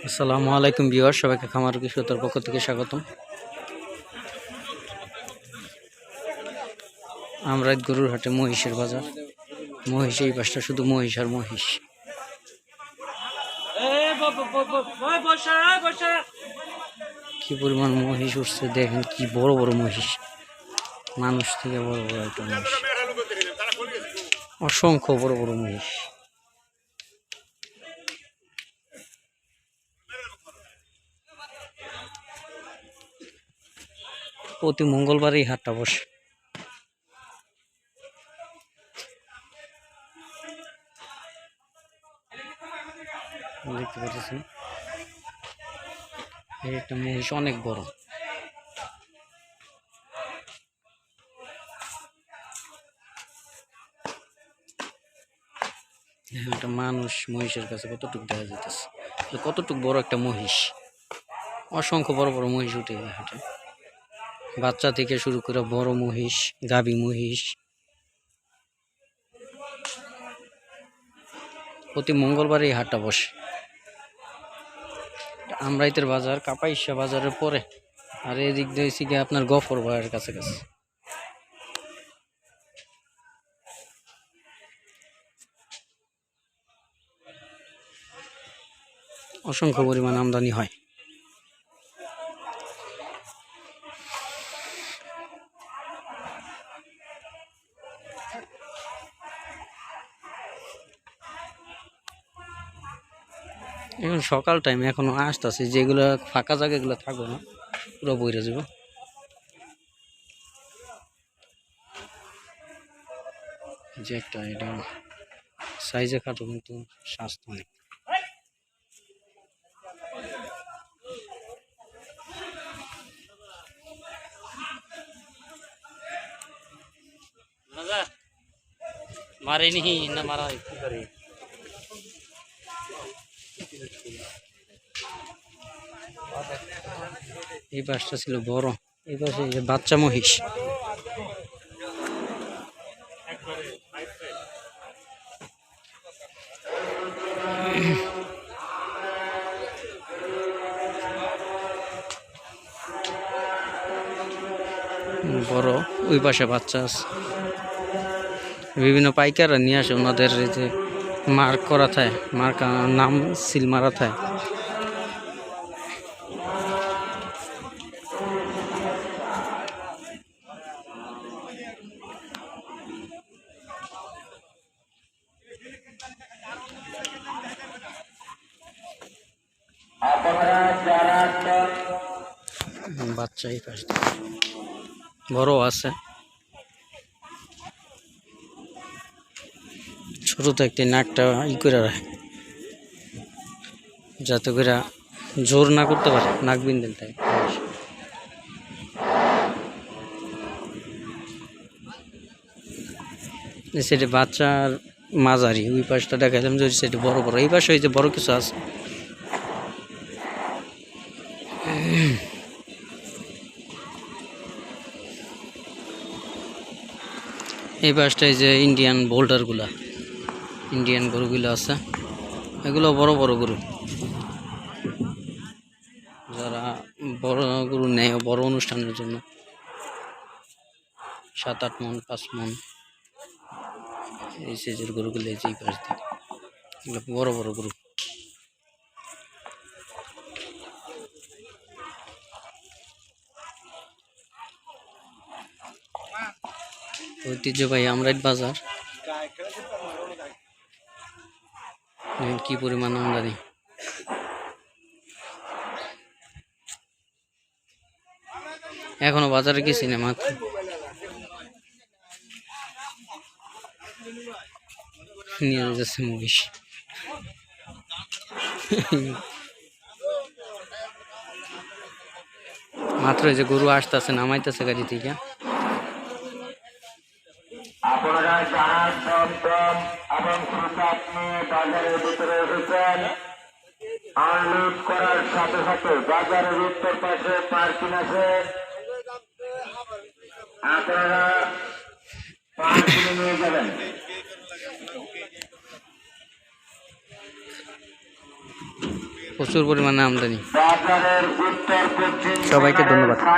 আসসালামু আলাইকুম ভিউয়ার, সবাইকে খামার কৃষকতার পক্ষ থেকে স্বাগতম। আমরা গরুর হাটে মহিষের বাজার। মহিষ এই পাশটা শুধু মহিষ আর মহিষ। কি পরিমাণ মহিষ উঠছে দেখেন, কি বড় বড় মহিষ, মানুষ থেকে বড় বড় একটা মহিষ, অসংখ্য বড় বড় মহিষ। প্রতি মঙ্গলবার এই হাটটা বসে। দেখতে পাচ্ছেন এই একটা মহিষ অনেক বড়। একটা মানুষ মহিষের কাছে কতটুকু দেখা যেতেছে, কতটুকু বড় একটা মহিষ। অসংখ্য বড় বড় মহিষ উঠে হাটে, বাচ্চা থেকে শুরু করে বড় মহিষ, গাভী মহিষ। প্রতি মঙ্গলবার এই হাটটা বসে। আমরাইতের বাজার কাপাইশা বাজারের পরে, আর এদিক দিয়ে হচ্ছে গিয়ে আপনার গফর ভাইয়ের কাছাকাছি। অসংখ্য পরিমাণ আমদানি হয়। এখন সকাল টাইম, এখনো আসতেছে, যেগুলো ফাঁকা জায়গাগুলো থাকবো না, পুরো বইরে যাব। যে একটা এটা সাইজে খাটো কিন্তু স্বাস্থ্য নেই। মারেনি না মারা কি করে। এই পাশটা ছিল বড়, এই পাশে বাচ্চা মহিষ। বড় ওই পাশে বাচ্চা আছে। বিভিন্ন পাইকাররা নিয়ে আসে, ওনাদের যে মার্ক করা থাকে, মার্ক নাম সিল মারা থাকে। বাচ্চা এই পাশে বড় আছে, ছোট থাকতে নাকটা ই করে রাখে যাতে করে জোর না করতে পারে, নাক বিন্দেল থাকে। সেটা বাচ্চার মাঝারি, ওই পাশটা দেখালাম যে সেটা বড় বড়, এই পাশে হয়েছে বড় কিছু আছে। এই পাশটায় যে ইন্ডিয়ান বোল্ডারগুলা, ইন্ডিয়ান গরুগুলো আছে, এগুলো বড় বড় গরু। যারা বড় গরু নেয় বড় অনুষ্ঠানের জন্য, 7-8 মন 5 মন এই সাইজের গরুগুলো এই পাশ দিয়ে, এগুলো বড় বড় গরু। ঐতিহ্যবাহী আমরাইত বাজার, কি পরিমাণ আমদানি। এখনো বাজারে গেছি না, মাত্র নিয়ে যাচ্ছে মহিষ। মাত্র এই যে গরু আসতেছে, নামাইতেছে গাড়ি থেকে। আপনারা যারা দমদম এবং প্রসাদ নিয়ে বাজারের ভিতরে এসেছেন, আনলোড করার সাথে সাথে বাজারের উত্তর পাশে পার্কিং আছে, আপনারা পার্কিং নিয়ে যাবেন। প্রচুর পরিমাণে আমদানি। বাজারের উত্তর পশ্চিম সবাইকে ধন্যবাদ।